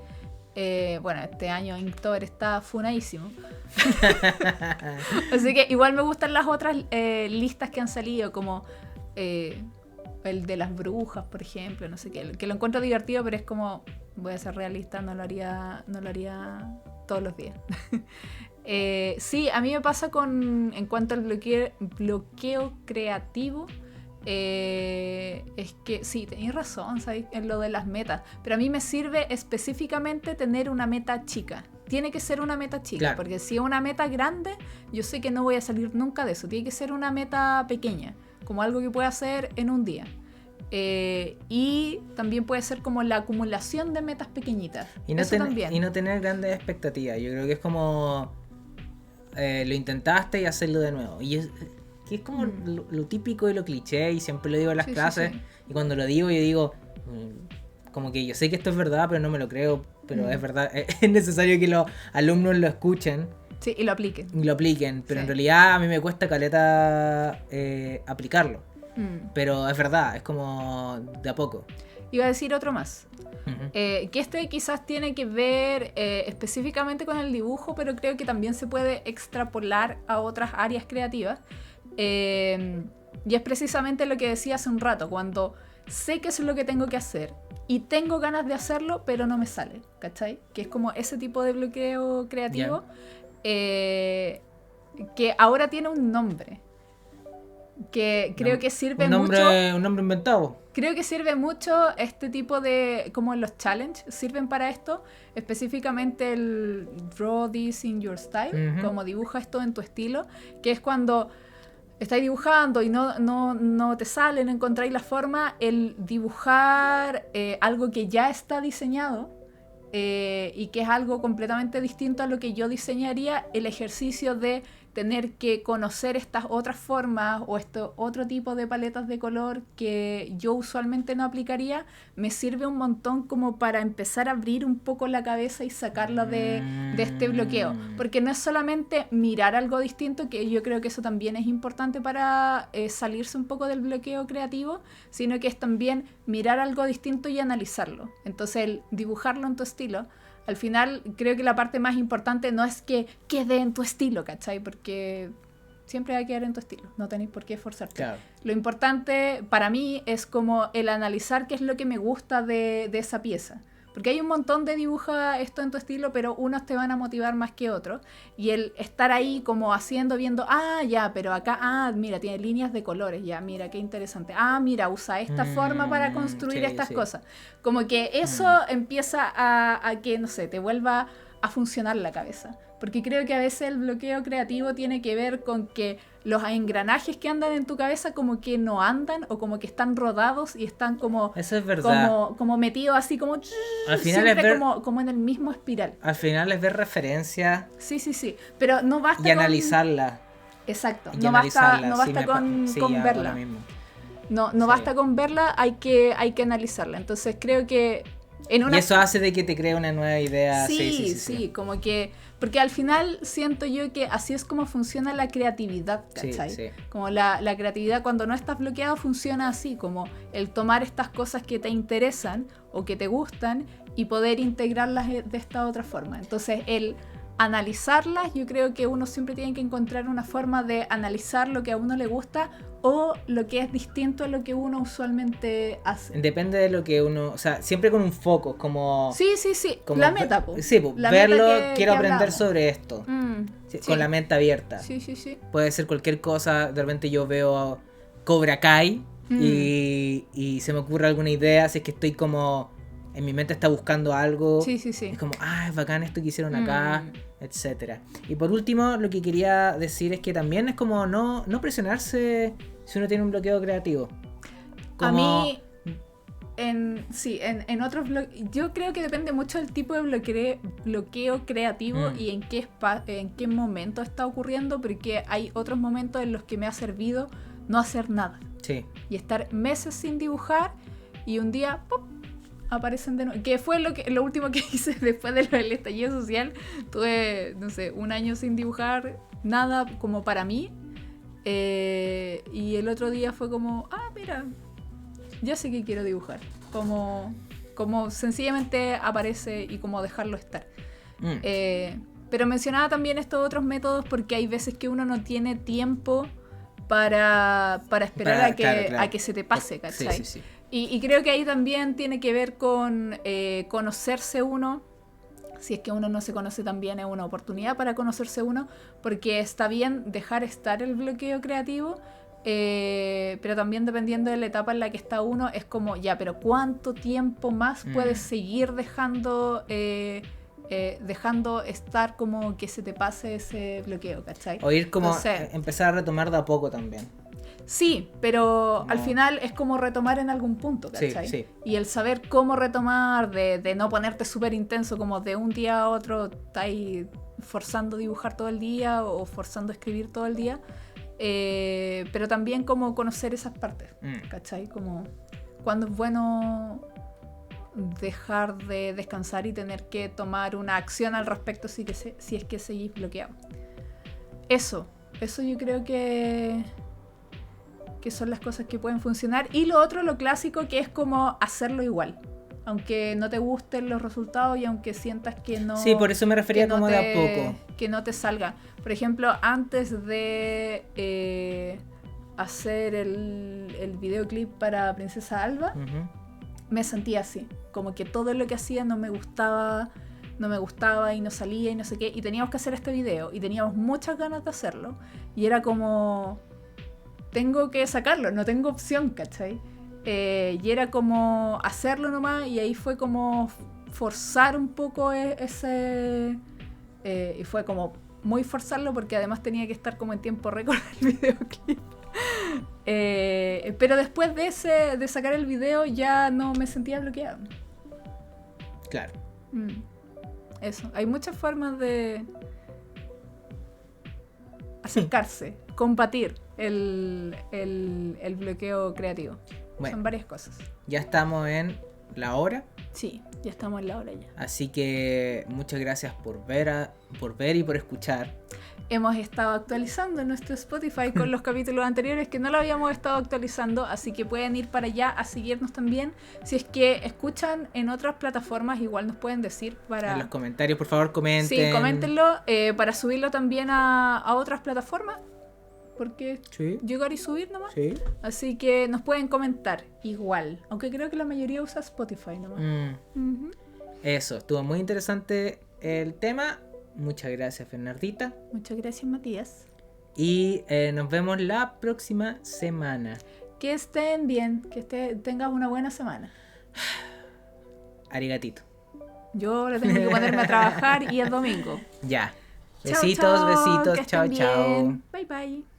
Bueno, este año Inktober está funadísimo. Así que igual me gustan las otras listas que han salido, como el de las brujas, por ejemplo, no sé qué, que lo encuentro divertido, pero es como, voy a ser realista, no lo haría todos los días. Sí, a mí me pasa en cuanto al bloqueo creativo, es que sí, tenéis razón, ¿sabes? En lo de las metas, pero a mí me sirve específicamente tener una meta chica. Tiene que ser una meta chica, claro. Porque si es una meta grande, yo sé que no voy a salir nunca de eso. Tiene que ser una meta pequeña, como algo que pueda hacer en un día. Y también puede ser como la acumulación de metas pequeñitas. Y no tener grandes expectativas. Yo creo que es como lo intentaste y hacerlo de nuevo. Y que es como lo típico y lo cliché, y siempre lo digo en las clases. Sí. Y cuando lo digo, yo digo, como que yo sé que esto es verdad, pero no me lo creo. Pero es verdad, es necesario que los alumnos lo escuchen. Sí, y lo apliquen. Pero en realidad a mí me cuesta caleta aplicarlo. Pero es verdad, es como de a poco. Iba a decir otro más. Que este quizás tiene que ver específicamente con el dibujo, pero creo que también se puede extrapolar a otras áreas creativas. Y es precisamente lo que decía hace un rato, cuando sé que eso es lo que tengo que hacer y tengo ganas de hacerlo, pero no me sale, ¿cachai? Que es como ese tipo de bloqueo creativo. Que ahora tiene un nombre que creo que sirve mucho. Un nombre inventado. Creo que sirve mucho este tipo de, como los challenges sirven para esto, específicamente el draw this in your style, como dibuja esto en tu estilo, que es cuando estáis dibujando y no te sale, no encontráis la forma, el dibujar algo que ya está diseñado. Y que es algo completamente distinto a lo que yo diseñaría, el ejercicio de tener que conocer estas otras formas o este otro tipo de paletas de color que yo usualmente no aplicaría, me sirve un montón como para empezar a abrir un poco la cabeza y sacarla de este bloqueo, porque no es solamente mirar algo distinto, que yo creo que eso también es importante para salirse un poco del bloqueo creativo, sino que es también mirar algo distinto y analizarlo. Entonces el dibujarlo en tu estilo, al final creo que la parte más importante no es que quede en tu estilo, ¿cachai? Porque siempre va a quedar en tu estilo, no tenéis por qué esforzarte. Claro. Lo importante para mí es como el analizar qué es lo que me gusta de esa pieza. Porque hay un montón de dibuja esto en tu estilo, pero unos te van a motivar más que otros. Y el estar ahí como viendo, ya, pero acá, mira, tiene líneas de colores, ya, mira, qué interesante. Mira, usa esta forma para construir estas cosas. Como que eso empieza a que, no sé, te vuelva a funcionar la cabeza. Porque creo que a veces el bloqueo creativo tiene que ver con que los engranajes que andan en tu cabeza como que no andan, o como que están rodados y están como... Eso es verdad. Como metidos así como... Al final siempre como en el mismo espiral. Al final es ver referencias. Sí. Pero no basta y analizarla. Exacto. Y no basta sí, con verla. No basta con verla, hay que analizarla. Entonces creo que En una... Y eso hace de que te cree una nueva idea. Sí, como que... Porque al final siento yo que así es como funciona la creatividad, ¿cachai? Sí. Como la creatividad cuando no estás bloqueado funciona así, como el tomar estas cosas que te interesan o que te gustan y poder integrarlas de esta otra forma. Entonces el analizarlas, yo creo que uno siempre tiene que encontrar una forma de analizar lo que a uno le gusta o lo que es distinto a lo que uno usualmente hace. Depende de lo que uno, o sea, siempre con un foco, como... Sí, como la meta, po. Sí, po, La verlo, meta quiero que aprender hablamos. sobre esto, Sí. con la mente abierta. Sí. Puede ser cualquier cosa, de repente yo veo Cobra Kai y se me ocurre alguna idea, si es que estoy como... En mi mente está buscando algo. Sí. Es como, es bacán esto que hicieron acá, etcétera. Y por último, lo que quería decir es que también es como no presionarse si uno tiene un bloqueo creativo. A mí, en otros bloqueos, yo creo que depende mucho del tipo de bloqueo creativo y en qué momento está ocurriendo, porque hay otros momentos en los que me ha servido no hacer nada. Sí. Y estar meses sin dibujar y un día, ¡pop!, aparecen de nuevo. Que fue lo último que hice después del estallido social. Tuve, no sé, un año sin dibujar nada como para mí. Y el otro día fue como, mira, ya sé que quiero dibujar. Como sencillamente aparece y como dejarlo estar. Pero mencionaba también estos otros métodos porque hay veces que uno no tiene tiempo para esperar a que se te pase, ¿cachai? Sí. Y creo que ahí también tiene que ver con conocerse uno. Si es que uno no se conoce tan bien, es una oportunidad para conocerse uno, porque está bien dejar estar el bloqueo creativo, pero también dependiendo de la etapa en la que está uno, es como, pero ¿cuánto tiempo más puedes seguir dejando estar como que se te pase ese bloqueo, ¿cachai? O ir como Entonces, empezar a retomar de a poco también. Sí, pero No. al final es como retomar en algún punto, ¿cachai? Sí. Y el saber cómo retomar, de no ponerte súper intenso, como de un día a otro estáis forzando a dibujar todo el día o forzando a escribir todo el día, pero también como conocer esas partes, ¿cachai? Como cuando es bueno dejar de descansar y tener que tomar una acción al respecto si es que seguís bloqueado. Eso yo creo que son las cosas que pueden funcionar. Y lo otro, lo clásico, que es como hacerlo igual, aunque no te gusten los resultados y aunque sientas que no... Sí, por eso me refería como de a poco. Que no te salga. Por ejemplo, antes de hacer el videoclip para Princesa Alba, me sentía así, como que todo lo que hacía no me gustaba y no salía y no sé qué, y teníamos que hacer este video y teníamos muchas ganas de hacerlo y era como, tengo que sacarlo, no tengo opción, ¿cachai? Y era como hacerlo nomás, y ahí fue como forzar un poco ese... y fue como muy forzarlo porque además tenía que estar como en tiempo récord el videoclip. Pero después de sacar el video ya no me sentía bloqueado. Claro. Eso, hay muchas formas de acercarse, combatir el bloqueo creativo. Bueno, son varias cosas. Ya estamos en la hora. Sí, ya estamos en la hora ya. Así que muchas gracias por ver y por escuchar. Hemos estado actualizando nuestro Spotify con los capítulos anteriores que no lo habíamos estado actualizando, así que pueden ir para allá a seguirnos también. Si es que escuchan en otras plataformas, igual nos pueden decir para... En los comentarios, por favor, comenten. Sí, coméntenlo para subirlo también a otras plataformas, porque Sí. llegar y subir nomás. Sí. Así que nos pueden comentar igual, aunque creo que la mayoría usa Spotify nomás. Eso, estuvo muy interesante el tema. Muchas gracias, Fernandita. Muchas gracias, Matías. Y nos vemos la próxima semana. Que estén bien, tengas una buena semana. Arigatito. Yo ahora tengo que ponerme a trabajar y es domingo. Ya. Chao, Besitos, chao, besitos. que Chao, estén chao. bien. Bye, bye.